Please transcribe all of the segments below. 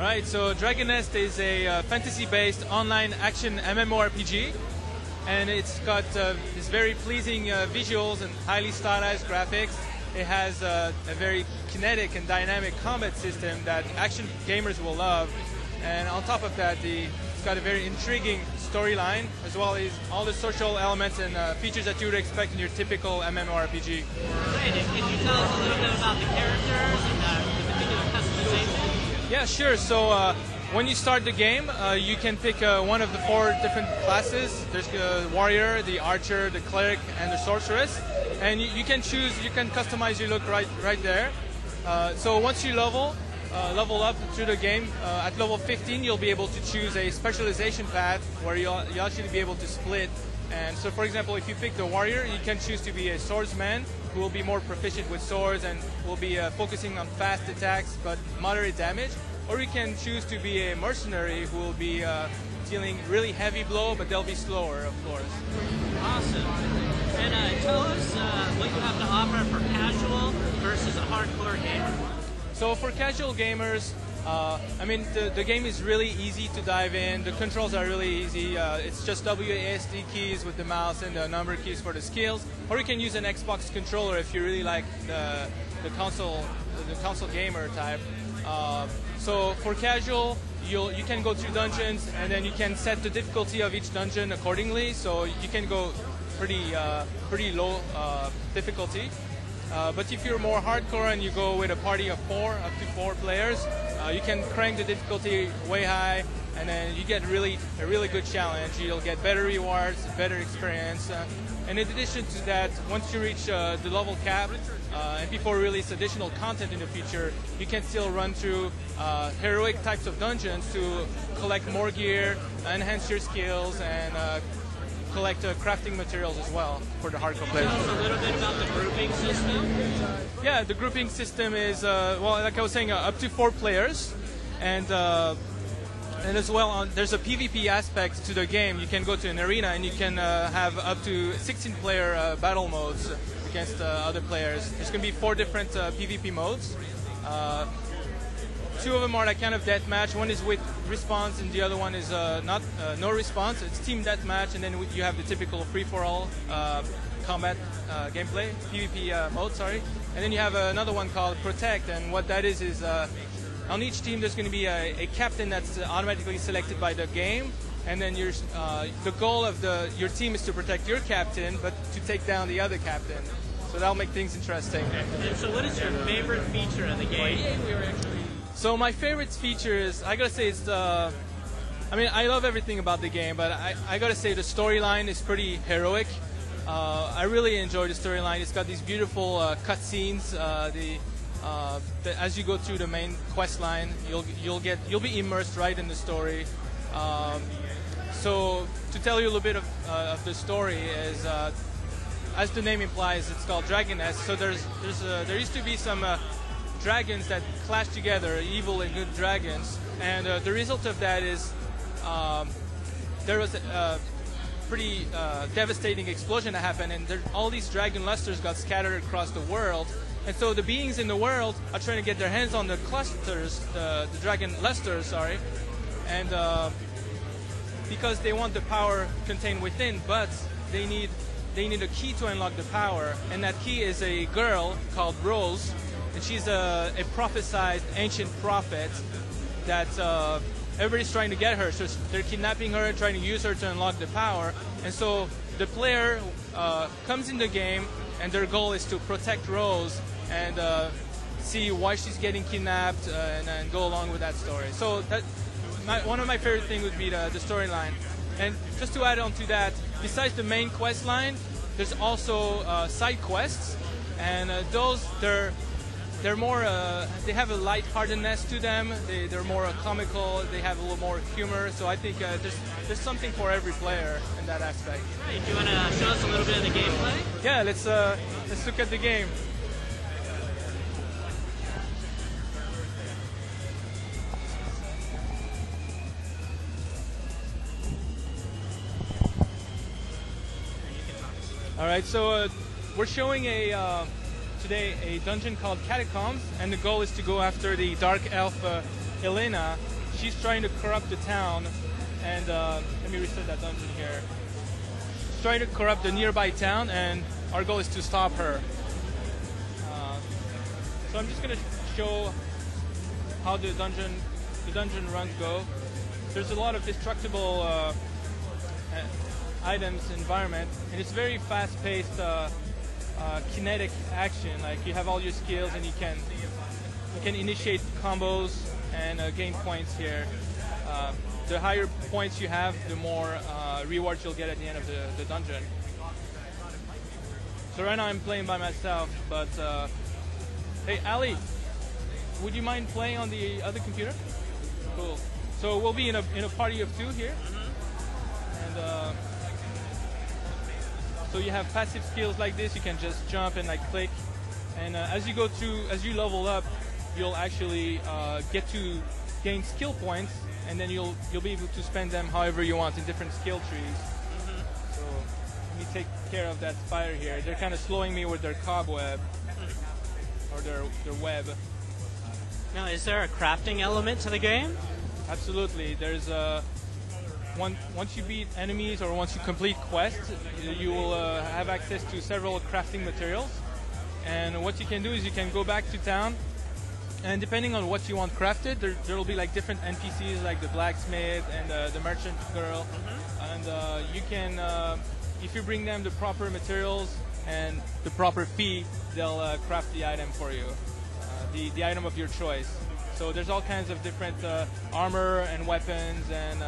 Right, so Dragon Nest is a fantasy-based online action MMORPG, and it's got these very pleasing visuals and highly stylized graphics. It has a very kinetic and dynamic combat system that action gamers will love, and on top of that, it's got a very intriguing storyline, as well as all the social elements and features that you would expect in your typical MMORPG. Great, and can you tell us a little bit about the characters and the particular customization? Yeah, sure. So when you start the game, you can pick one of the 4 different classes. There's the warrior, the archer, the cleric, and the sorceress. And you can choose, you can customize your look right there. So once you level up through the game, at level 15 you'll be able to choose a specialization path where you'll actually be able to split. And so, for example, if you pick the warrior, you can choose to be a swordsman who will be more proficient with swords and will be focusing on fast attacks but moderate damage. Or you can choose to be a mercenary who will be dealing really heavy blow, but they'll be slower, of course. Awesome. And tell us what you have to offer for casual versus a hardcore gamer. So for casual gamers, I mean, the game is really easy to dive in. The controls are really easy. It's just WASD keys with the mouse and the number keys for the skills. Or you can use an Xbox controller if you really like the console gamer type. So for casual, you can go through dungeons, and then you can set the difficulty of each dungeon accordingly. So you can go pretty low difficulty. But if you're more hardcore and you go with a party of 4, up to 4 players, you can crank the difficulty way high, and then you get a really good challenge. You'll get better rewards, better experience. And in addition to that, once you reach the level cap, and before we release additional content in the future, you can still run through heroic types of dungeons to collect more gear, enhance your skills, and collect crafting materials as well for the hardcore players. Tell us a little bit about the grouping system. Yeah, the grouping system is, well, like I was saying, up to 4 players, and as well, there's a PvP aspect to the game. You can go to an arena and you can have up to 16-player battle modes against other players. There's going to be 4 different PvP modes. 2 of them are like kind of deathmatch. One is with response, and the other one is no response. It's team deathmatch, and then you have the typical free-for-all combat gameplay, PvP mode, sorry. And then you have another one called Protect, and what that is on each team there's going to be a captain that's automatically selected by the game, and then the goal of your team is to protect your captain, but to take down the other captain. So that'll make things interesting. And so what is your favorite feature of the game? So my favorite feature is, I gotta say, I mean, I love everything about the game, but I gotta say the storyline is pretty heroic. I really enjoy the storyline. It's got these beautiful cutscenes. As you go through the main quest line, you'll be immersed right in the story. So to tell you a little bit of the story is, as the name implies, it's called Dragon Nest. So there used to be some dragons that clash together, evil and good dragons, and the result of that is there was a pretty devastating explosion that happened, and all these dragon lusters got scattered across the world, and so the beings in the world are trying to get their hands on the clusters, the dragon lusters, sorry, and because they want the power contained within, but they need a key to unlock the power, and that key is a girl called Rose. And she's a prophesized ancient prophet that everybody's trying to get her. So they're kidnapping her and trying to use her to unlock the power. And so the player comes in the game, and their goal is to protect Rose and see why she's getting kidnapped, and go along with that story. So one of my favorite things would be the storyline. And just to add on to that, besides the main quest line, there's also side quests, and those they're more, they have a lightheartedness to them. They're more comical. They have a little more humor. So I think there's something for every player in that aspect. Hey, do you want to show us a little bit of the gameplay? Yeah, let's look at the game. All right, so we're showing today a dungeon called Catacombs, and the goal is to go after the Dark Elf Elena she's trying to corrupt the town, and let me reset that dungeon here. She's trying to corrupt the nearby town, and our goal is to stop her. So I'm just gonna show how the dungeon runs go. There's a lot of destructible items environment, and it's very fast-paced kinetic action. Like you have all your skills, and you can initiate combos and gain points here. The higher points you have, the more rewards you'll get at the end of the dungeon. So right now I'm playing by myself, but hey Ali, would you mind playing on the other computer? Cool. So we'll be in a party of 2 here, and so you have passive skills like this. You can just jump and like click, and as you level up, you'll actually get to gain skill points, and then you'll be able to spend them however you want in different skill trees. So let me take care of that spider here. They're kind of slowing me with their cobweb or their web. Now, is there a crafting element to the game? Absolutely. There's once you beat enemies or once you complete quests, you will have access to several crafting materials. And what you can do is you can go back to town, and depending on what you want crafted, there will be like different NPCs like the blacksmith and the merchant girl. And you can, if you bring them the proper materials and the proper fee, they'll craft the item for you, the item of your choice. So there's all kinds of different armor and weapons and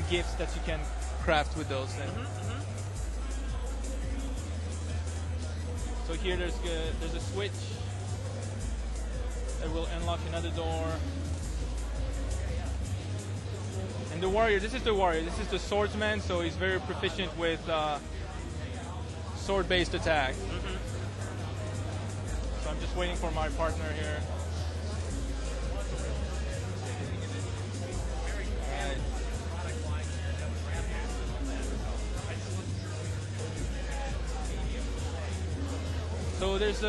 gifts that you can craft with those things. So here there's a switch that will unlock another door. And the warrior, this is the swordsman, so he's very proficient with sword-based attack. So I'm just waiting for my partner here. So there's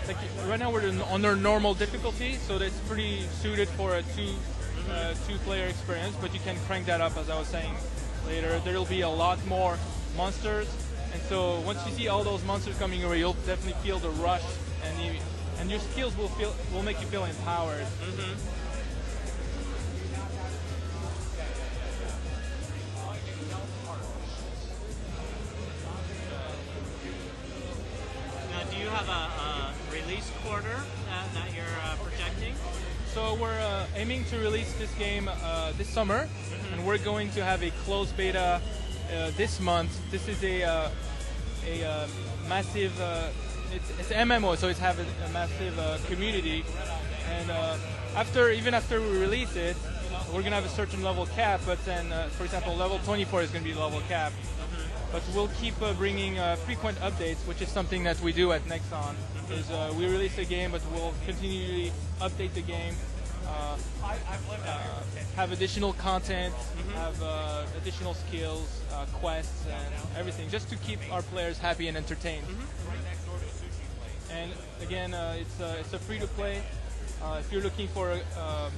like right now we're on our normal difficulty, so that's pretty suited for a two-player experience. But you can crank that up, as I was saying later. There'll be a lot more monsters, and so once you see all those monsters coming your way, you'll definitely feel the rush, and your skills will make you feel empowered. Do you have a release quarter that you're projecting? So we're aiming to release this game this summer, and we're going to have a closed beta this month. This is a massive, it's MMO, so it's have a massive community, and even after we release it, we're gonna have a certain level cap. But then, for example, level 24 is gonna be the level cap. But we'll keep bringing frequent updates, which is something that we do at Nexon. Is we release a game, but we'll continually update the game, have additional content, have additional skills, quests, and everything, just to keep our players happy and entertained. And again, it's a free-to-play. If you're looking for a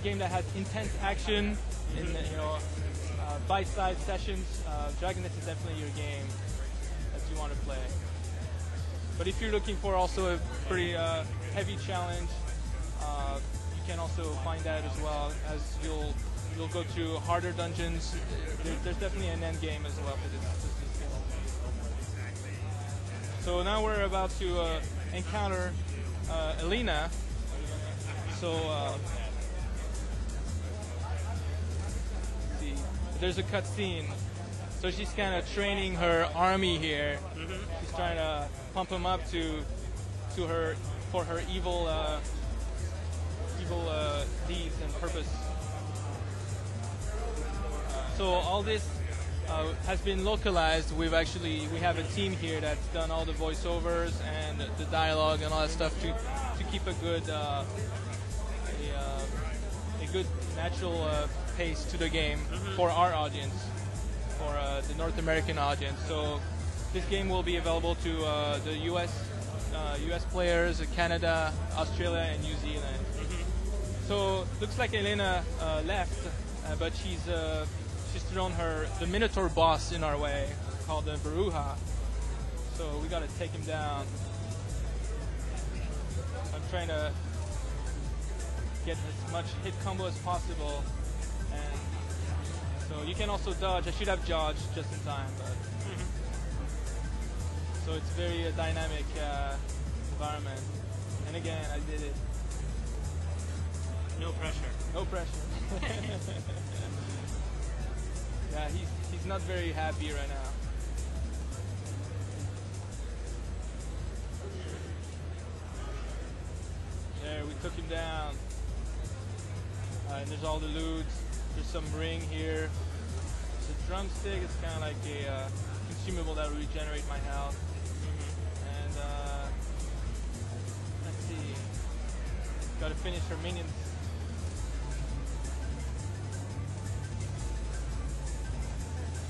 game that has intense action, in bite-sized sessions, Dragon.nest is definitely your game that you want to play. But if you're looking for also a pretty heavy challenge, you can also find that as well, as you'll go to harder dungeons. There's definitely an end game as well for this game. So now we're about to encounter Elena. So there's a cutscene. So she's kind of training her army here. She's trying to pump them up for her evil deeds and purpose. So all this has been localized. We have a team here that's done all the voiceovers and the dialogue and all that stuff to keep a good natural pace to the game for our audience, for the North American audience. So this game will be available to the US players, Canada, Australia, and New Zealand. So looks like Elena left, but she's thrown the Minotaur boss in our way, called the Baruha. So we gotta take him down. I'm trying to get as much hit combo as possible, and so you can also dodge. I should have dodged just in time, but so it's very dynamic environment. And again, I did it. No pressure. No pressure. Yeah, he's not very happy right now. There, we took him down. And there's all the loot. There's some ring here. The drumstick is kind of like a consumable that will regenerate my health. And let's see. Gotta finish her minions.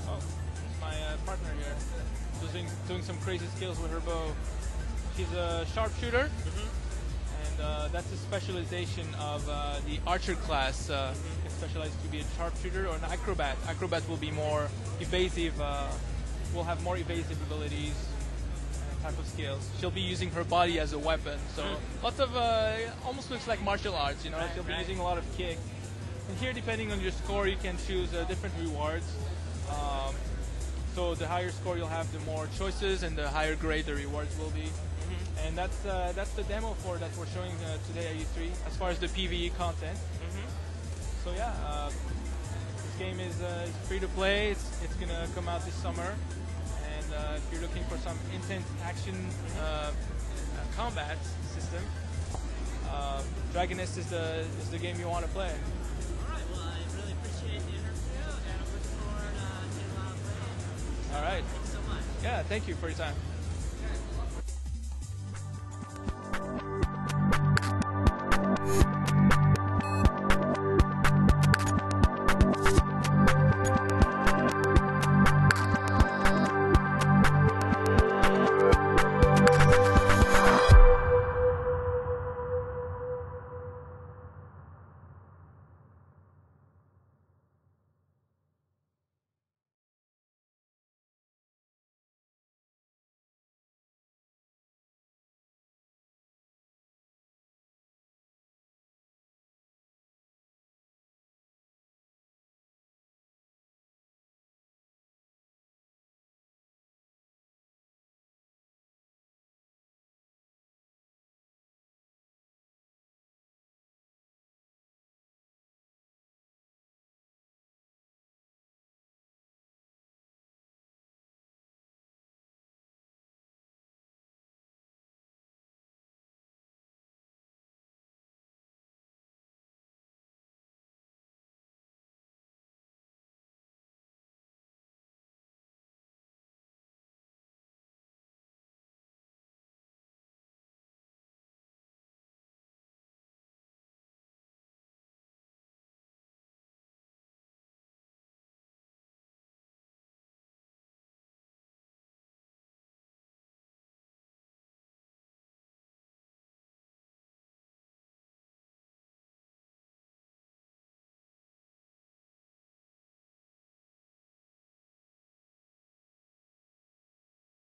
Oh, it's my partner here. Doing some crazy skills with her bow. She's a sharpshooter. And that's a specialization of the archer class. It's specialized to be a sharpshooter or an acrobat. Acrobat will be more evasive, will have more evasive abilities and type of skills. She'll be using her body as a weapon. So lots of, almost looks like martial arts, you know. She'll be using a lot of kick. And here, depending on your score, you can choose different rewards. So the higher score you'll have, the more choices, and the higher grade the rewards will be. And that's the demo for that we're showing today at E3 as far as the PvE content. So yeah, this game is free to play. It's gonna come out this summer, and if you're looking for some intense action combat system, Dragoness is the game you want to play. All right. Well, I really appreciate the interview, and I'm looking forward to playing. All right. Thanks so much. Yeah, thank you for your time.